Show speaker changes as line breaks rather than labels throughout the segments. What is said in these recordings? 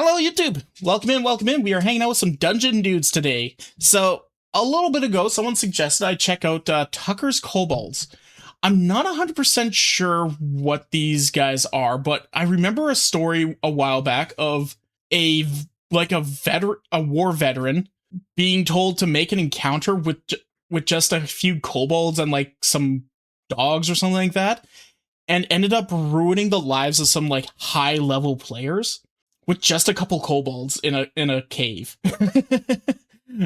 Hello, YouTube! Welcome in, welcome in. We are hanging out with some dungeon dudes today. So, a little bit ago, someone suggested I check out Tuckers Kobolds. I'm not 100% sure what these guys are, but I remember a story a while back of a war veteran being told to make an encounter with just a few kobolds and like some dogs or something like that, and ended up ruining the lives of some like high level players with just a couple kobolds in a cave.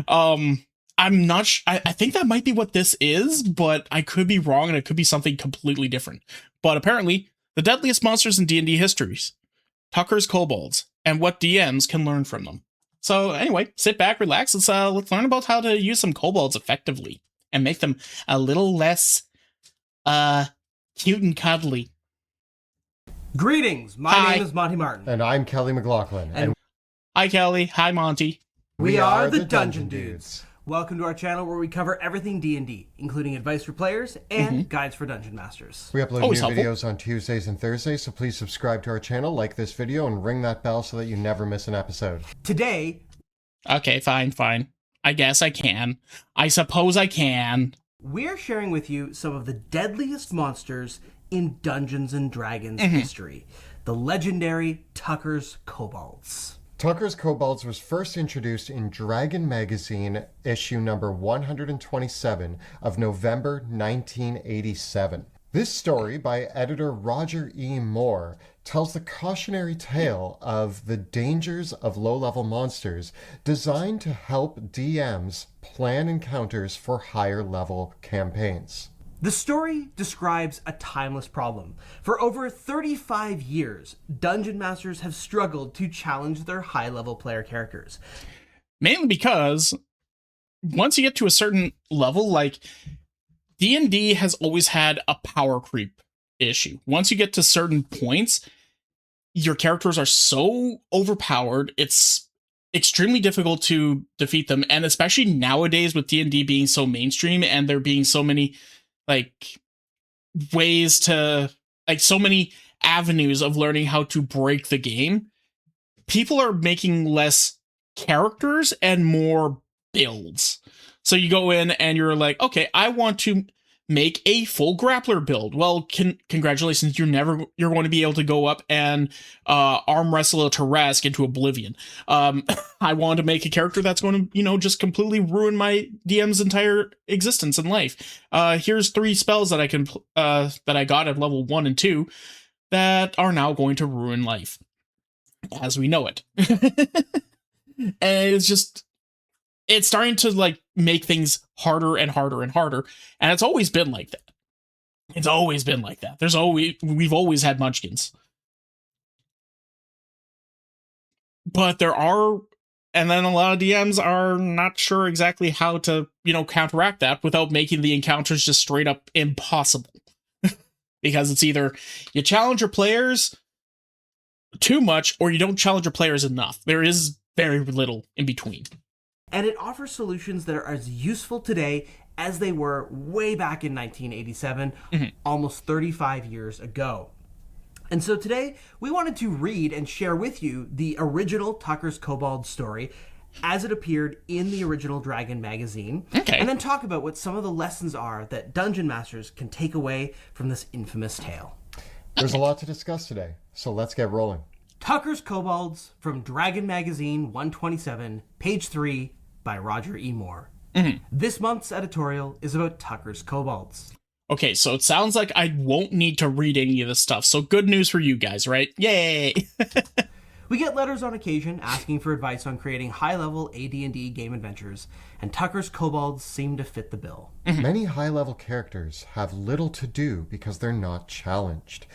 I'm not I think that might be what this is, but I could be wrong, and it could be something completely different. But apparently, the deadliest monsters in D&D histories, Tuckers Kobolds, and what DMs can learn from them. So anyway, sit back, relax, let's learn about how to use some kobolds effectively and make them a little less cute and cuddly.
Greetings, my name is Monty Martin.
And I'm Kelly McLaughlin. And
hi Kelly, hi Monty.
We are the Dungeon Dudes.
Welcome to our channel where we cover everything D&D, including advice for players and guides for dungeon masters.
We upload new videos on Tuesdays and Thursdays, so please subscribe to our channel, like this video, and ring that bell so that you never miss an episode.
Today...
Okay, fine. I guess I can. I suppose I can.
We're sharing with you some of the deadliest monsters in Dungeons & Dragons history. The legendary Tuckers Kobolds.
Tuckers Kobolds was first introduced in Dragon Magazine, issue number 127 of November 1987. This story, by editor Roger E. Moore, tells the cautionary tale of the dangers of low-level monsters, designed to help DMs plan encounters for higher-level campaigns.
The story describes a timeless problem. For over 35 years, dungeon masters have struggled to challenge their high-level player characters.
Mainly because once you get to a certain level, like D&D has always had a power creep issue. Once you get to certain points, your characters are so overpowered, it's extremely difficult to defeat them. And especially nowadays with D&D being so mainstream and there being so many like ways to like so many avenues of learning how to break the game, people are making less characters and more builds. So you go in and you're like, okay, I want to make a full grappler build. Well, congratulations, you're going to be able to go up and arm wrestle a Tarrasque into oblivion. I want to make a character that's going to, just completely ruin my DM's entire existence in life. Here's 3 spells that I can that I got at level 1 and 2 that are now going to ruin life as we know it. And it's starting to like make things harder and harder and harder, and it's always been like that. It's always been like that. We've always had munchkins, but and then a lot of DMs are not sure exactly how to counteract that without making the encounters just straight up impossible. Because it's either you challenge your players too much or you don't challenge your players enough. There is very little in between.
And it offers solutions that are as useful today as they were way back in 1987, almost 35 years ago. And so today, we wanted to read and share with you the original Tuckers Kobold story as it appeared in the original Dragon magazine, and then talk about what some of the lessons are that dungeon masters can take away from this infamous tale.
There's a lot to discuss today, so let's get rolling.
Tuckers Kobolds from Dragon Magazine 127, page 3, by Roger E. Moore. This month's editorial is about Tuckers Kobolds.
Okay, so it sounds like I won't need to read any of this stuff, so good news for you guys, right? Yay!
We get letters on occasion asking for advice on creating high-level AD&D game adventures, and Tuckers Kobolds seem to fit the bill.
Many high-level characters have little to do because they're not challenged.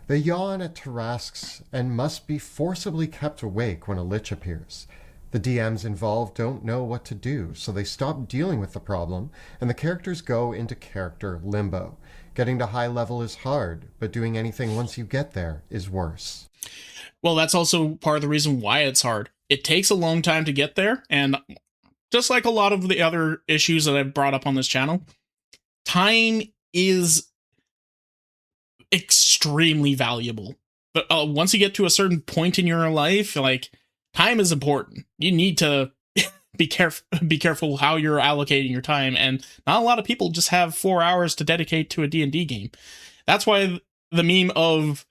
They yawn at Tarrasques and must be forcibly kept awake when a lich appears. The DMs involved don't know what to do, so they stop dealing with the problem, and the characters go into character limbo. Getting to high level is hard, but doing anything once you get there is worse.
Well, that's also part of the reason why it's hard. It takes a long time to get there, and just like a lot of the other issues that I've brought up on this channel, time is extremely valuable. But once you get to a certain point in your life, like time is important. You need to be careful how you're allocating your time, and not a lot of people just have 4 hours to dedicate to a D&D game. That's why the meme of,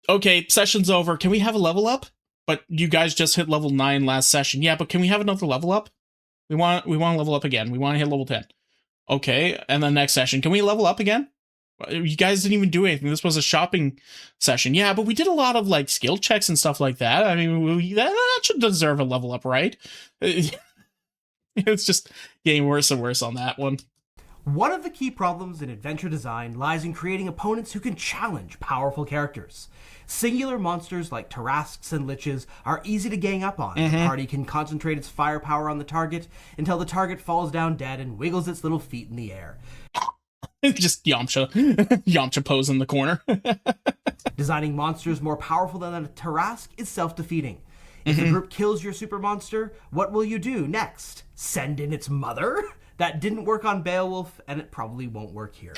okay, session's over, can we have a level up? But you guys just hit level 9 last session. Yeah, but can we have another level up? We want to level up again. We want to hit level 10. Okay, and then next session, can we level up again? You guys didn't even do anything. This was a shopping session. Yeah, but we did a lot of like skill checks and stuff like that. I mean, that should deserve a level up, right? It's just getting worse and worse on that one.
One of the key problems in adventure design lies in creating opponents who can challenge powerful characters. Singular monsters like Tarrasques and Liches are easy to gang up on. The party can concentrate its firepower on the target until the target falls down dead and wiggles its little feet in the air.
Just Yamcha pose in the corner.
Designing monsters more powerful than a Tarrasque is self-defeating. If the group kills your super monster, what will you do next? Send in its mother? That didn't work on Beowulf, and it probably won't work here.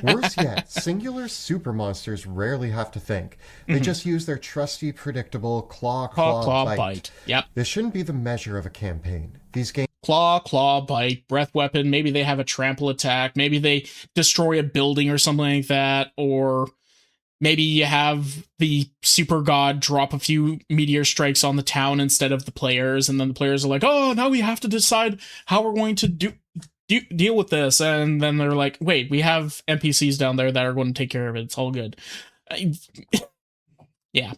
Worse yet, singular super monsters rarely have to think. They just use their trusty, predictable claw, bite.
Yep.
This shouldn't be the measure of a campaign. These games...
Claw, bite, breath weapon. Maybe they have a trample attack. Maybe they destroy a building or something like that. Or maybe you have the super god drop a few meteor strikes on the town instead of the players. And then the players are like, oh, now we have to decide how we're going to deal with this. And then they're like, wait, we have NPCs down there that are going to take care of it. It's all good. Yeah.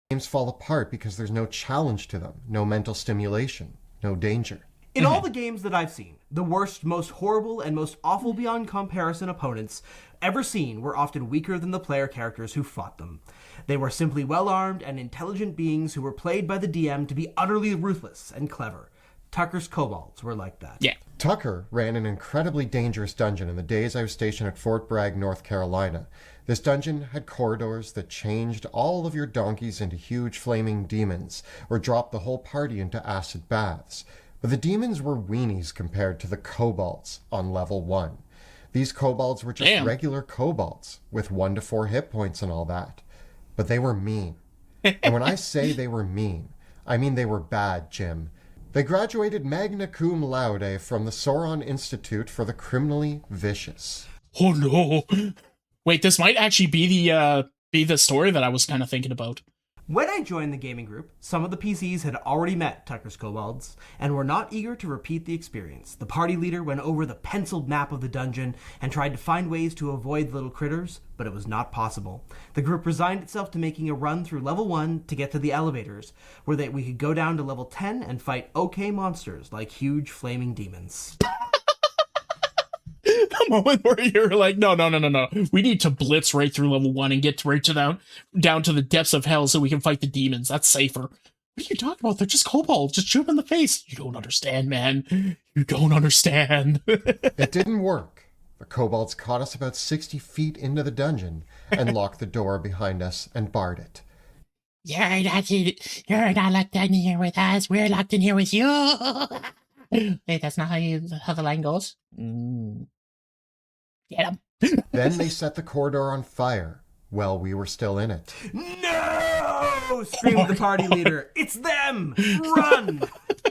Games fall apart because there's no challenge to them, no mental stimulation, no danger.
In all the games that I've seen, the worst, most horrible, and most awful beyond comparison opponents ever seen were often weaker than the player characters who fought them. They were simply well-armed and intelligent beings who were played by the DM to be utterly ruthless and clever. Tuckers Kobolds were like that.
Yeah.
Tucker ran an incredibly dangerous dungeon in the days I was stationed at Fort Bragg, North Carolina. This dungeon had corridors that changed all of your donkeys into huge flaming demons, or dropped the whole party into acid baths. But the demons were weenies compared to the kobolds on level 1. These kobolds were just regular kobolds, with 1 to 4 hit points and all that. But they were mean. And when I say they were mean, I mean they were bad, Jim. They graduated magna cum laude from the Sauron Institute for the Criminally Vicious.
Oh no. Wait, this might actually be the story that I was kind of thinking about.
When I joined the gaming group, some of the PCs had already met Tuckers Kobolds and were not eager to repeat the experience. The party leader went over the penciled map of the dungeon and tried to find ways to avoid the little critters, but it was not possible. The group resigned itself to making a run through level 1 to get to the elevators, where we could go down to level 10 and fight okay monsters like huge flaming demons.
The moment where you're like, no. We need to blitz right through level 1 and get right to down to the depths of hell so we can fight the demons. That's safer. What are you talking about? They're just kobolds. Just shoot them in the face. You don't understand, man. You don't understand.
It didn't work. The kobolds caught us about 60 feet into the dungeon and locked the door behind us and barred it.
You're not locked in here with us. We're locked in here with you. Wait, that's not how the line goes. Get him.
Then they set the corridor on fire while we were still in it.
No! Screamed the party leader. It's them! Run!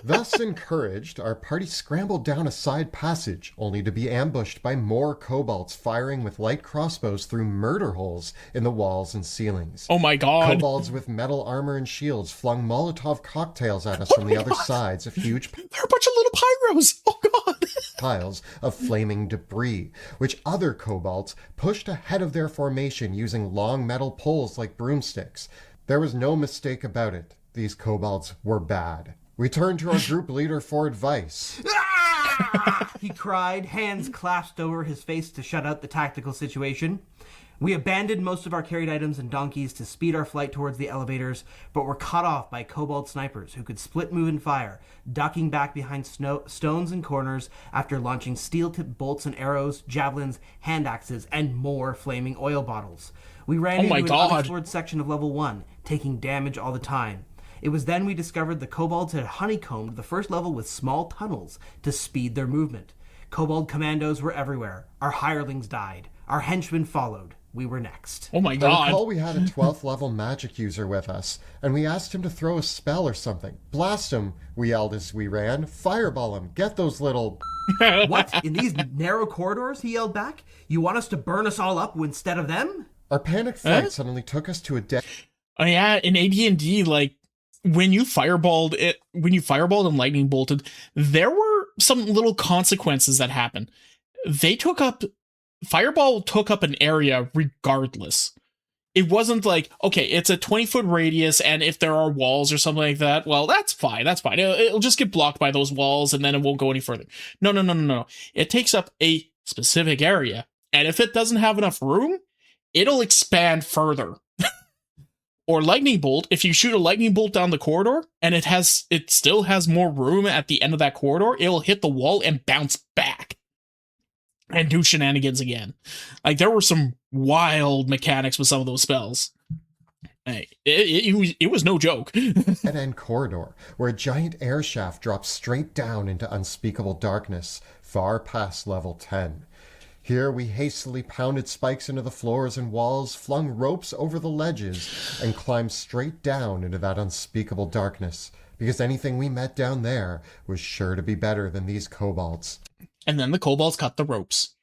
Thus encouraged, our party scrambled down a side passage, only to be ambushed by more kobolds firing with light crossbows through murder holes in the walls and ceilings.
Oh my god.
Kobolds with metal armor and shields flung Molotov cocktails at us from the other sides of huge...
They're a bunch of little pyros! Oh god!
Piles of flaming debris, which other kobolds pushed ahead of their formation using long metal poles like broomsticks. There was no mistake about it. These kobolds were bad. We turned to our group leader for advice.
Ah! He cried, hands clasped over his face to shut out the tactical situation. We abandoned most of our carried items and donkeys to speed our flight towards the elevators, but were cut off by kobold snipers who could split move and fire, ducking back behind stones and corners after launching steel-tipped bolts and arrows, javelins, hand axes, and more flaming oil bottles. We ran into an unexplored section of level 1, taking damage all the time. It was then we discovered the kobolds had honeycombed the first level with small tunnels to speed their movement. Kobold commandos were everywhere. Our hirelings died. Our henchmen followed. we were next.
Oh my
I
god.
recall we had a 12th level magic user with us, and we asked him to throw a spell or something. Blast him, we yelled as we ran. Fireball him. Get those little...
What? In these narrow corridors, he yelled back? You want us to burn us all up instead of them?
Our panic flight suddenly took us to a dead...
Oh yeah, in AD&D, like, when you fireballed and lightning bolted, there were some little consequences that happened. Fireball took up an area regardless. It wasn't like, okay, it's a 20-foot radius, and if there are walls or something like that, well, that's fine. It'll just get blocked by those walls, and then it won't go any further. No. It takes up a specific area, and if it doesn't have enough room, it'll expand further. Or lightning bolt, if you shoot a lightning bolt down the corridor, and it still has more room at the end of that corridor, it'll hit the wall and bounce back. And do shenanigans again. Like, there were some wild mechanics with some of those spells. Hey, it was no joke.
dead-end corridor, where a giant air shaft drops straight down into unspeakable darkness, far past level 10. Here we hastily pounded spikes into the floors and walls, flung ropes over the ledges, and climbed straight down into that unspeakable darkness, because anything we met down there was sure to be better than these kobolds.
And then the kobolds cut the ropes.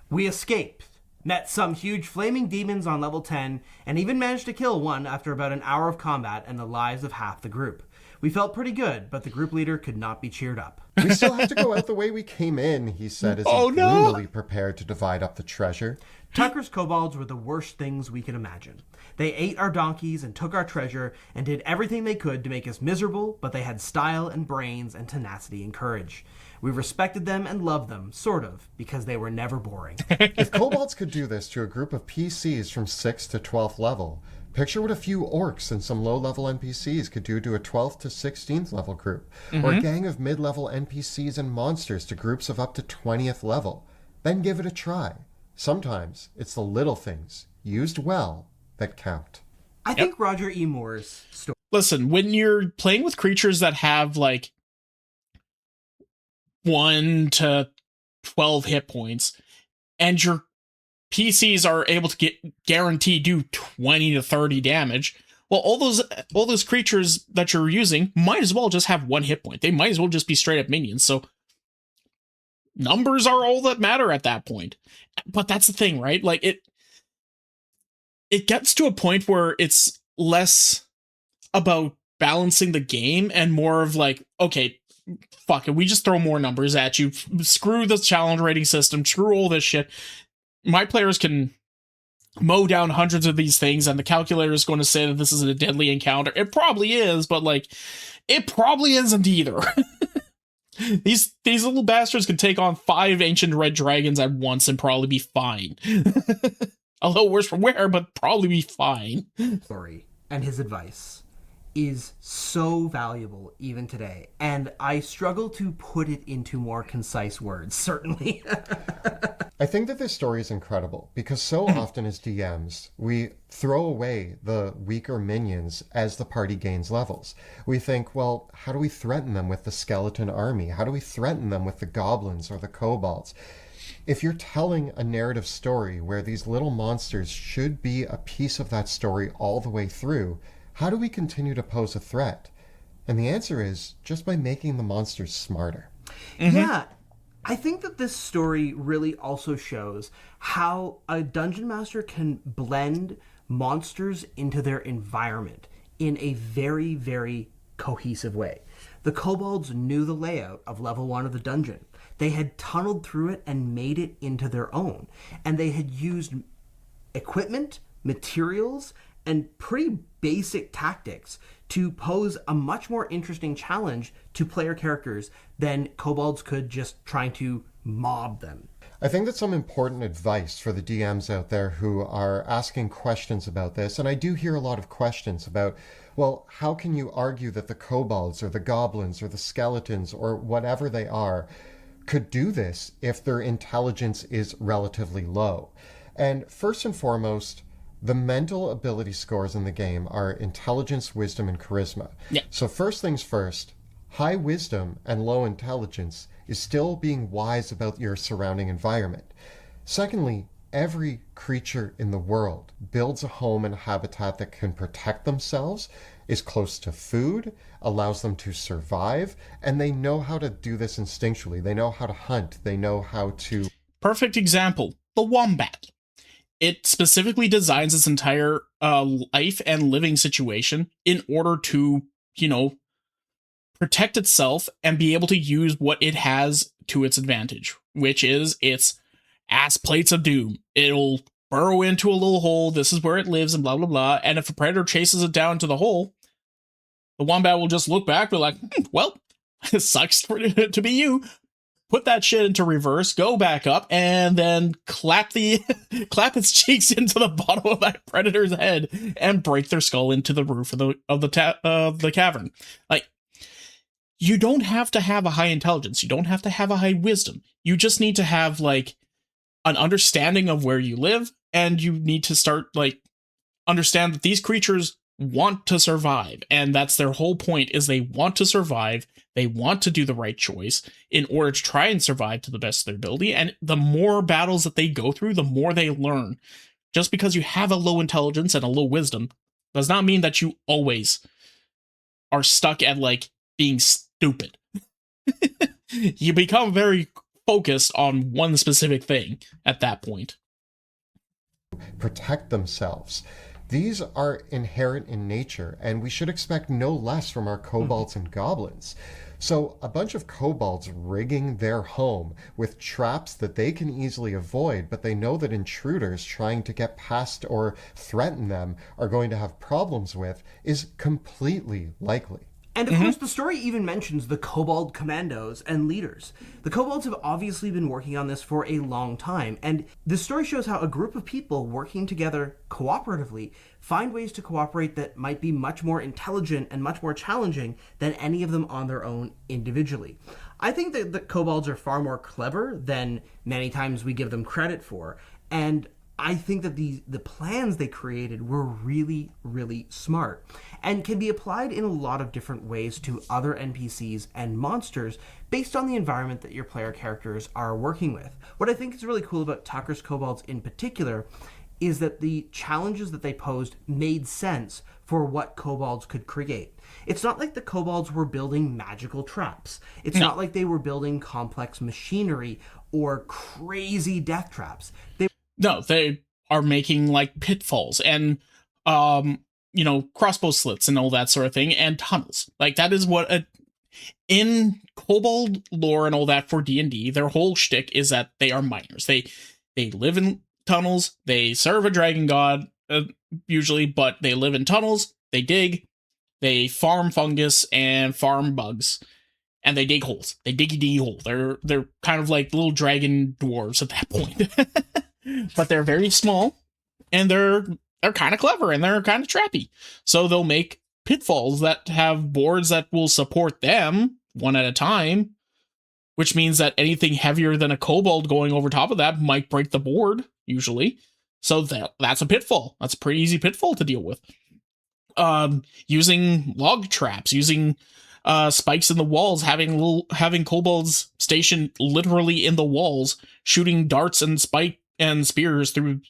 We escaped, met some huge flaming demons on level 10, and even managed to kill one after about an hour of combat and the lives of half the group. We felt pretty good, but the group leader could not be cheered up.
We still have to go out the way we came in, he said as he gloomily prepared to divide up the treasure.
Tuckers Kobolds were the worst things we could imagine. They ate our donkeys and took our treasure and did everything they could to make us miserable, but they had style and brains and tenacity and courage. We respected them and loved them, sort of, because they were never boring.
If kobolds could do this to a group of PCs from 6th to 12th level, picture what a few orcs and some low-level NPCs could do to a 12th to 16th level group, or a gang of mid-level NPCs and monsters to groups of up to 20th level. Then give it a try. Sometimes it's the little things, used well, that count.
I think Roger E. Moore's story...
Listen, when you're playing with creatures that have, like, 1 to 12 hit points, and your PCs are able to guarantee do 20 to 30 damage, well, all those creatures that you're using might as well just have 1 hit point. They might as well just be straight up minions. So numbers are all that matter at that point. But that's the thing, right? Like, it gets to a point where it's less about balancing the game and more of like, okay, fuck it, we just throw more numbers at you. Screw the challenge rating system. Screw all this shit. My players can mow down hundreds of these things, and the calculator is going to say that this is a deadly encounter. It probably is, but, like, it probably isn't either. These little bastards can take on 5 ancient red dragons at once and probably be fine. A little worse for wear, but probably be fine.
Story and his advice is so valuable even today, and I struggle to put it into more concise words, certainly.
I think that this story is incredible because so often as DMs, we throw away the weaker minions as the party gains levels. We think, well, how do we threaten them with the skeleton army? How do we threaten them with the goblins or the kobolds? If you're telling a narrative story where these little monsters should be a piece of that story all the way through, how do we continue to pose a threat? And the answer is just by making the monsters smarter.
Yeah. I think that this story really also shows how a dungeon master can blend monsters into their environment in a very, very cohesive way. The kobolds knew the layout of level 1 of the dungeon. They had tunneled through it and made it into their own. And they had used equipment, materials, and pretty basic tactics to pose a much more interesting challenge to player characters than kobolds could just trying to mob them.
I think that's some important advice for the DMs out there who are asking questions about this. And I do hear a lot of questions about, well, how can you argue that the kobolds or the goblins or the skeletons or whatever they are could do this if their intelligence is relatively low? And first and foremost, the mental ability scores in the game are intelligence, wisdom, and charisma.
Yeah.
So first things first, high wisdom and low intelligence is still being wise about your surrounding environment. Secondly, every creature in the world builds a home and habitat that can protect themselves, is close to food, allows them to survive, and they know how to do this instinctually. They know how to hunt. They know how to...
Perfect example, the wombat. It specifically designs its entire life and living situation in order to, protect itself and be able to use what it has to its advantage, which is its ass plates of doom. It'll burrow into a little hole. This is where it lives and blah, blah, blah. And if a predator chases it down to the hole, the wombat will just look back, be like, well, it sucks to be you. Put that shit into reverse, go back up, and then clap its cheeks into the bottom of that predator's head and break their skull into the roof of the cavern. Like, you don't have to have a high intelligence. You don't have to have a high wisdom. You just need to have like an understanding of where you live, and you need to start like understand that these creatures want to survive, and that's their whole point, is they want to survive. They want to do the right choice in order to try and survive to the best of their ability. And the more battles that they go through, the more they learn. Just because you have a low intelligence and a low wisdom does not mean that you always are stuck at like being stupid. You become very focused on one specific thing at that point.
Protect themselves. These are inherent in nature, and we should expect no less from our kobolds and goblins. So a bunch of kobolds rigging their home with traps that they can easily avoid, but they know that intruders trying to get past or threaten them are going to have problems with, is completely likely.
And of course, the story even mentions the kobold commandos and leaders. The kobolds have obviously been working on this for a long time, and this story shows how a group of people working together cooperatively find ways to cooperate that might be much more intelligent and much more challenging than any of them on their own individually. I think that the kobolds are far more clever than many times we give them credit for, and I think that the plans they created were really, really smart and can be applied in a lot of different ways to other NPCs and monsters based on the environment that your player characters are working with. What I think is really cool about Tuckers Kobolds in particular is that the challenges that they posed made sense for what kobolds could create. It's not like the kobolds were building magical traps. It's not like they were building complex machinery or crazy death traps.
No, they are making like pitfalls and, crossbow slits and all that sort of thing, and tunnels. Like that is what in kobold lore and all that for D&D, their whole shtick is that they are miners. They live in tunnels. They serve a dragon god usually, but they live in tunnels. They dig. They farm fungus and farm bugs, and they dig holes. They diggy hole. They're kind of like little dragon dwarves at that point. But they're very small, and they're kind of clever, and they're kind of trappy. So they'll make pitfalls that have boards that will support them one at a time, which means that anything heavier than a kobold going over top of that might break the board, usually. So that's a pitfall. That's a pretty easy pitfall to deal with. Using log traps, using spikes in the walls, having kobolds stationed literally in the walls, shooting darts and spears through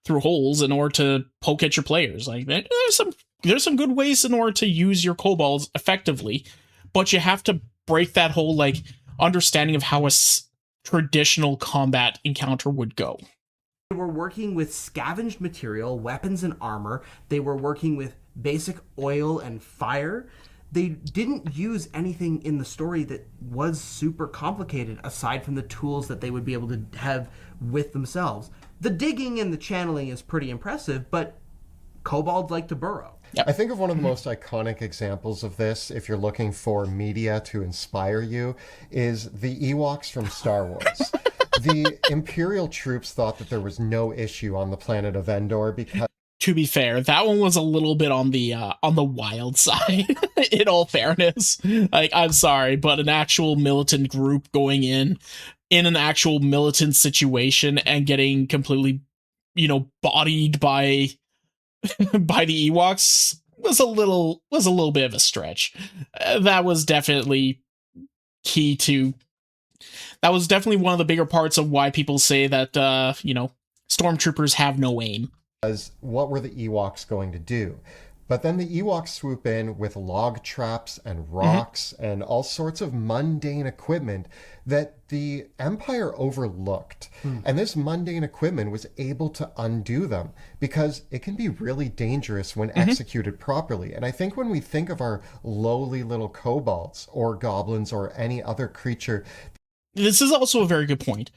holes in order to poke at your players. Like there's some good ways in order to use your kobolds effectively, but you have to break that whole like understanding of how a traditional combat encounter would go.
They were working with scavenged material, weapons and armor. They were working with basic oil and fire. They didn't use anything in the story that was super complicated aside from the tools that they would be able to have with themselves. The digging and the channeling is pretty impressive, but kobolds like to burrow.
Yep. I think of one of the most iconic examples of this, if you're looking for media to inspire you, is the Ewoks from Star Wars. The Imperial troops thought that there was no issue on the planet of Endor because...
To be fair, that one was a little bit on the wild side, in all fairness. Like, I'm sorry, but an actual militant group going in an actual militant situation and getting completely, bodied by the Ewoks was a little bit of a stretch. That was definitely one of the bigger parts of why people say that, stormtroopers have no aim.
As what were the Ewoks going to do? But then the Ewoks swoop in with log traps and rocks and all sorts of mundane equipment that the Empire overlooked. And this mundane equipment was able to undo them because it can be really dangerous when executed properly. And I think when we think of our lowly little kobolds or goblins or any other creature...
This is also a very good point.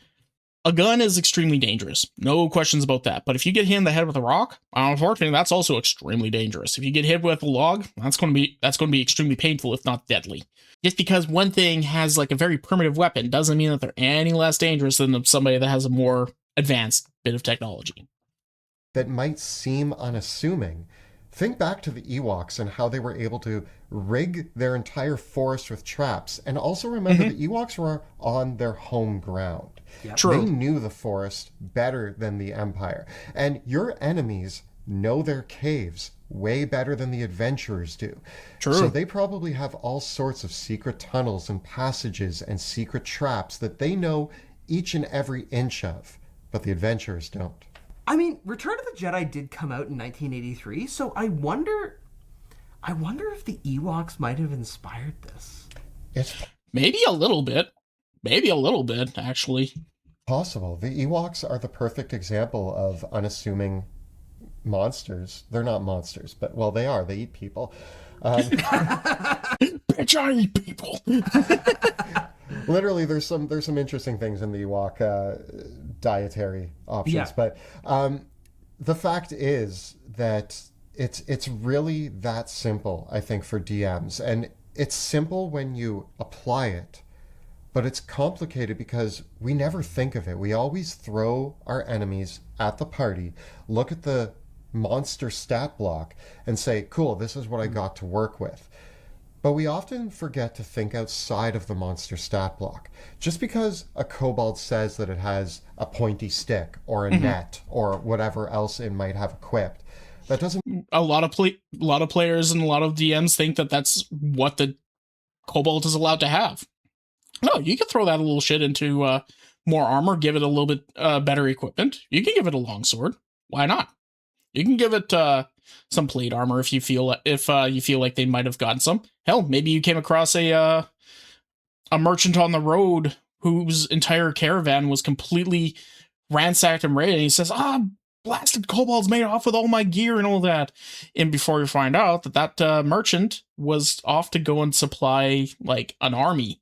A gun is extremely dangerous. No questions about that. But if you get hit in the head with a rock, unfortunately, that's also extremely dangerous. If you get hit with a log, that's going to be extremely painful, if not deadly. Just because one thing has like a very primitive weapon doesn't mean that they're any less dangerous than somebody that has a more advanced bit of technology.
That might seem unassuming. Think back to the Ewoks and how they were able to rig their entire forest with traps. And also remember the Ewoks were on their home ground.
Yep.
True.
They knew the forest better than the Empire. And your enemies know their caves way better than the adventurers do.
True.
So they probably have all sorts of secret tunnels and passages and secret traps that they know each and every inch of, but the adventurers don't.
I mean, Return of the Jedi did come out in 1983, so I wonder if the Ewoks might have inspired this.
It's
Maybe a little bit. Maybe a little bit, actually.
possible. The Ewoks are the perfect example of unassuming monsters. They're not monsters, but, well, they are. They eat people.
Bitch, I eat people.
Literally, there's some interesting things in the Ewok dietary options,
Yeah.
but the fact is that it's really that simple, I think, for DMs, and it's simple when you apply it, but it's complicated because we never think of it. We always throw our enemies at the party, look at the monster stat block, and say, cool, this is what I got to work with. But we often forget to think outside of the monster stat block. Just because a kobold says that it has a pointy stick or a net or whatever else it might have equipped, that doesn't...
A lot of players and a lot of DMs think that that's what the kobold is allowed to have. No, you can throw that little shit into more armor, give it a little bit better equipment. You can give it a longsword. Why not? You can give it some plate armor if you feel like they might have gotten some. Hell, maybe you came across a merchant on the road whose entire caravan was completely ransacked and raided, and he says, blasted kobolds made off with all my gear and all that. And before you find out that merchant was off to go and supply like an army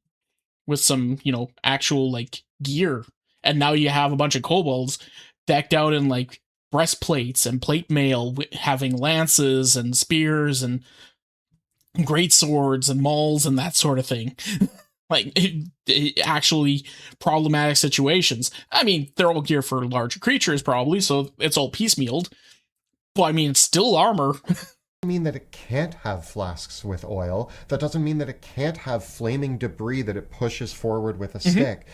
with some, actual like gear. And now you have a bunch of kobolds decked out in like breastplates and plate mail, having lances and spears and great swords and mauls and that sort of thing. Like, actually problematic situations. I mean, they're all gear for larger creatures, probably, so it's all piecemealed. But, I mean, it's still armor.
doesn't mean that it can't have flasks with oil. That doesn't mean that it can't have flaming debris that it pushes forward with a stick.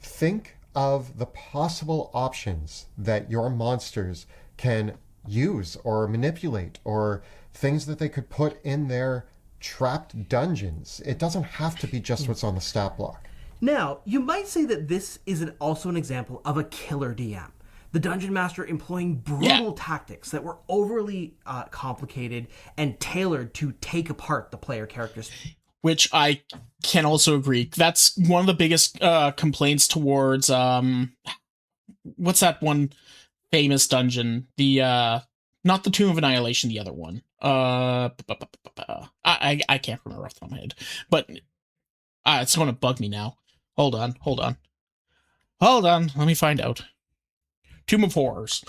Think of the possible options that your monsters can use or manipulate, or things that they could put in their trapped dungeons. It doesn't have to be just what's on the stat block.
Now, you might say that this is also an example of a killer DM. The Dungeon Master employing brutal tactics that were overly complicated and tailored to take apart the player characters.
Which I can also agree. That's one of the biggest complaints towards what's that one famous dungeon? The not the Tomb of Annihilation, the other one. I can't remember off the top of my head, but it's going to bug me now. Hold on. Let me find out. Tomb of Horrors.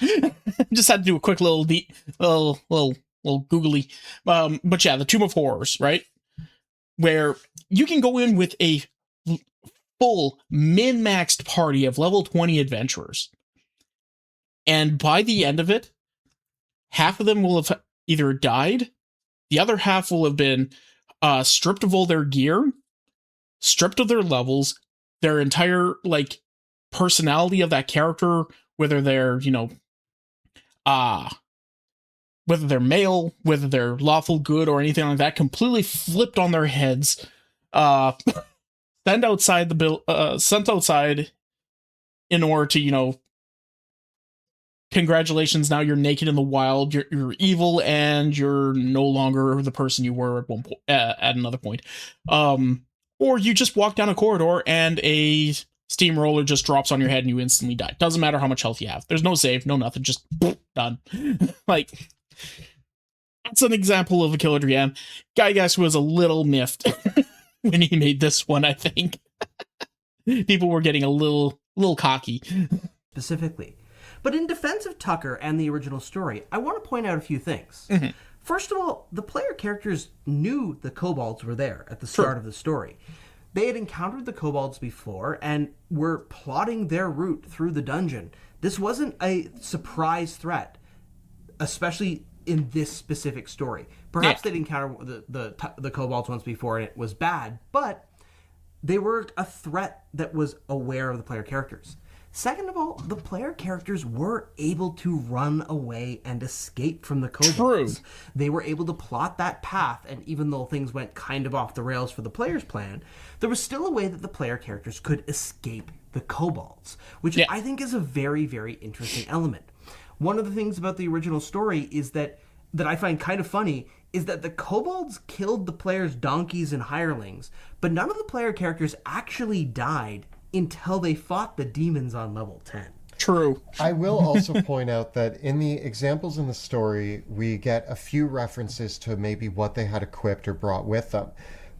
Just had to do a quick little googly. But yeah, the Tomb of Horrors, right? Where you can go in with a full min-maxed party of level 20 adventurers. And by the end of it, half of them will have either died, the other half will have been stripped of all their gear, stripped of their levels, their entire, like, personality of that character, whether they're, whether they're male, whether they're lawful good or anything like that, completely flipped on their heads, sent outside in order to, congratulations, now you're naked in the wild, you're evil, and you're no longer the person you were at one point, at another point. Or you just walk down a corridor and a steamroller just drops on your head and you instantly die. Doesn't matter how much health you have. There's no save, no nothing, just done. Like, that's an example of a killer DM. Gygax was a little miffed when he made this one, I think. People were getting a little cocky.
Specifically. But in defense of Tucker and the original story, I want to point out a few things. First of all, the player characters knew the kobolds were there at the start of the story. They had encountered the kobolds before and were plotting their route through the dungeon. This wasn't a surprise threat, especially in this specific story. Perhaps they'd encountered the kobolds once before and it was bad, but they were a threat that was aware of the player characters. Second of all, the player characters were able to run away and escape from the kobolds.
True.
They were able to plot that path, and even though things went kind of off the rails for the player's plan, there was still a way that the player characters could escape the kobolds, which I think is a very, very interesting element. One of the things about the original story is that I find kind of funny is that the kobolds killed the player's donkeys and hirelings, but none of the player characters actually died until they fought the demons on level 10.
True.
I will also point out that in the examples in the story, we get a few references to maybe what they had equipped or brought with them.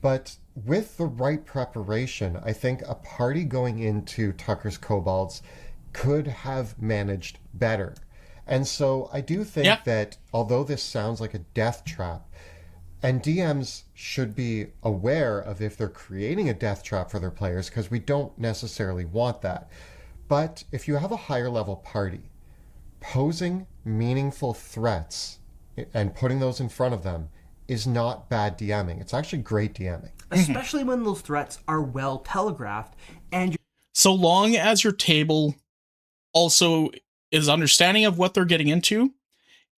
But with the right preparation, I think a party going into Tucker's Kobolds could have managed better. And so I do think that although this sounds like a death trap, and DMs should be aware of if they're creating a death trap for their players, because we don't necessarily want that. But if you have a higher level party, posing meaningful threats and putting those in front of them is not bad DMing. It's actually great DMing.
Especially when those threats are well telegraphed and
so long as your table also is understanding of what they're getting into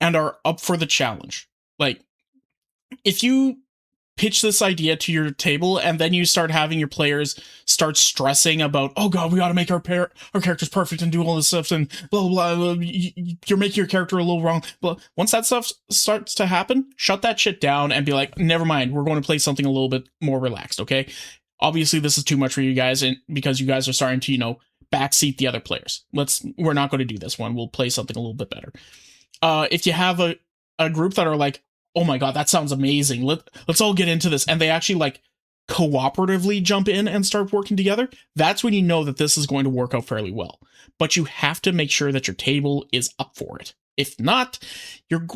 and are up for the challenge. Like, if you pitch this idea to your table and then you start having your players start stressing about, oh god, we got to make our characters perfect and do all this stuff and blah blah blah, you're making your character a little wrong. But once that stuff starts to happen, shut that shit down and be like, never mind, we're going to play something a little bit more relaxed. Okay, obviously this is too much for you guys, and because you guys are starting to backseat the other players, we're not going to do this one. We'll play something a little bit better. If you have a group that are like, oh my god, that sounds amazing, let's all get into this, and they actually cooperatively jump in and start working together, that's when you know that this is going to work out fairly well. But you have to make sure that your table is up for it. If not, you're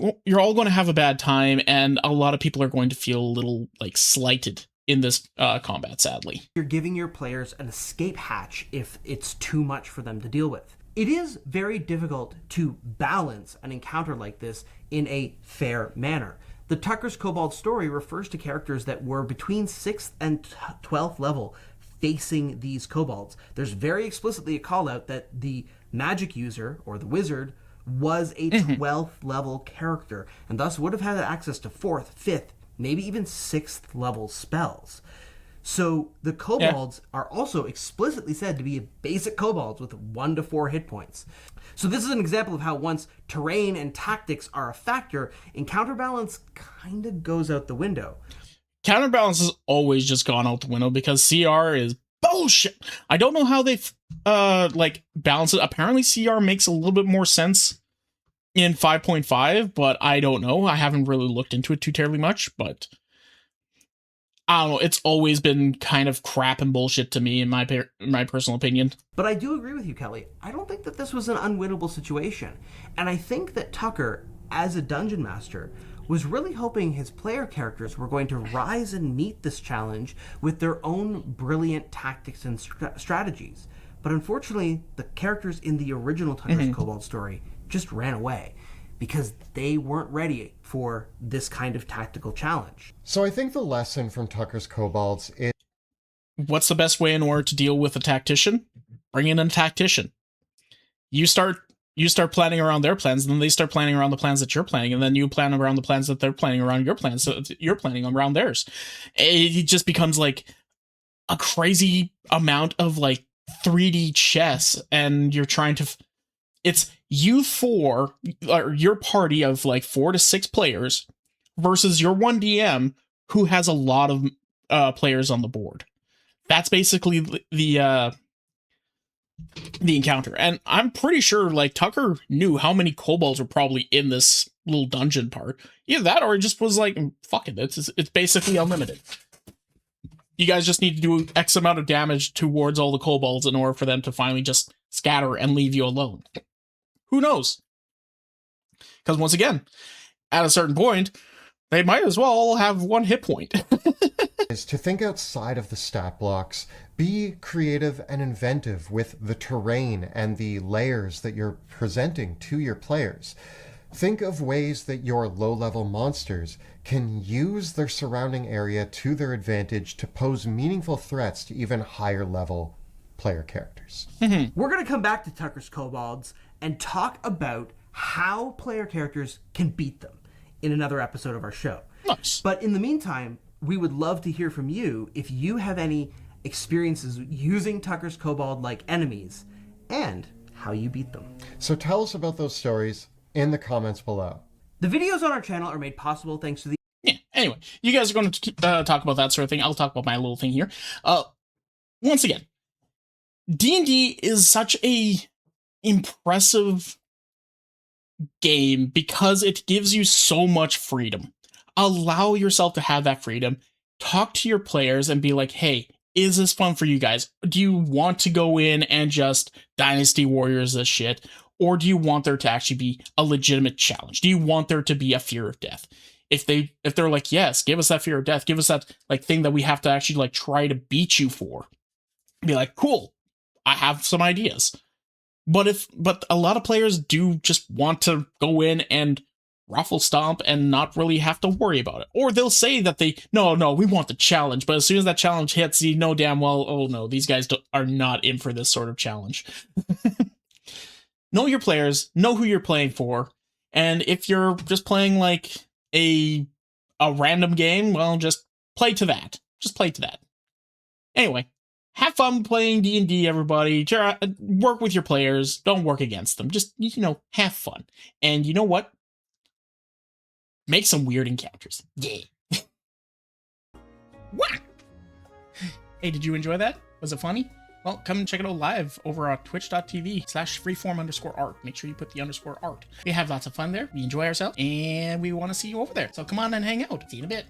all going to have a bad time, and a lot of people are going to feel a little slighted in this combat, sadly.
You're giving your players an escape hatch if it's too much for them to deal with. It is very difficult to balance an encounter like this in a fair manner. The Tucker's Kobold story refers to characters that were between 6th and 12th level facing these kobolds. There's very explicitly a call out that the magic user, or the wizard, was a 12th level character, and thus would have had access to 4th, 5th, maybe even 6th level spells. So the kobolds are also explicitly said to be basic kobolds with 1 to 4 hit points. So this is an example of how once terrain and tactics are a factor, encounter balance kind of goes out the window.
Counterbalance has always just gone out the window because CR is bullshit. I don't know how they balance it. Apparently CR makes a little bit more sense in 5.5, but I don't know. I haven't really looked into it too terribly much, but I don't know. It's always been kind of crap and bullshit to me, in my personal opinion.
But I do agree with you, Kelly. I don't think that this was an unwinnable situation. And I think that Tucker, as a dungeon master, was really hoping his player characters were going to rise and meet this challenge with their own brilliant tactics and strategies. But unfortunately, the characters in the original Tucker's Kobold story just ran away, because they weren't ready for this kind of tactical challenge.
So I think the lesson from Tucker's Kobolds is...
What's the best way in order to deal with a tactician? Bring in a tactician. You start planning around their plans, and then they start planning around the plans that you're planning, and then you plan around the plans that they're planning around your plans, so you're planning around theirs. It just becomes a crazy amount of 3D chess, and you're trying to... you four, or your party of like 4 to 6 players, versus your one DM who has a lot of players on the board. That's basically the encounter. And I'm pretty sure like Tucker knew how many kobolds were probably in this little dungeon part. Either that or it just was like, fuck it, it's basically unlimited. You guys just need to do X amount of damage towards all the kobolds in order for them to finally just scatter and leave you alone. Who knows? Because once again, at a certain point, they might as well have 1 hit point.
Is to think outside of the stat blocks, be creative and inventive with the terrain and the layers that you're presenting to your players. Think of ways that your low-level monsters can use their surrounding area to their advantage to pose meaningful threats to even higher-level player characters.
We're going to come back to Tuckers Kobolds and talk about how player characters can beat them in another episode of our show.
Nice.
But in the meantime, we would love to hear from you if you have any experiences using Tuckers Kobold-like enemies and how you beat them.
So tell us about those stories in the comments below.
The videos on our channel are made possible thanks to the...
Yeah, anyway, you guys are going to talk about that sort of thing. I'll talk about my little thing here. Once again, D&D is such a impressive game because it gives you so much freedom. Allow yourself to have that freedom. Talk to your players and be like, hey, is this fun for you guys? Do you want to go in and just Dynasty Warriors this shit? Or do you want there to actually be a legitimate challenge? Do you want there to be a fear of death? If they're like, yes, give us that fear of death, give us that like thing that we have to actually like try to beat you for. Be like, cool, I have some ideas. But a lot of players do just want to go in and ruffle stomp and not really have to worry about it. Or they'll say that no, we want the challenge, but as soon as that challenge hits, you know damn well, oh no, these guys are not in for this sort of challenge. Know your players, know who you're playing for, and if you're just playing like a random game, well, just play to that. Just play to that. Anyway, have fun playing D&D, everybody. Work with your players. Don't work against them. Just, have fun. And you know what? Make some weird encounters. Yeah. What? Hey, did you enjoy that? Was it funny? Well, come and check it out live over on twitch.tv/freeform_art. Make sure you put the _art. We have lots of fun there. We enjoy ourselves, and we want to see you over there. So come on and hang out. See you in a bit.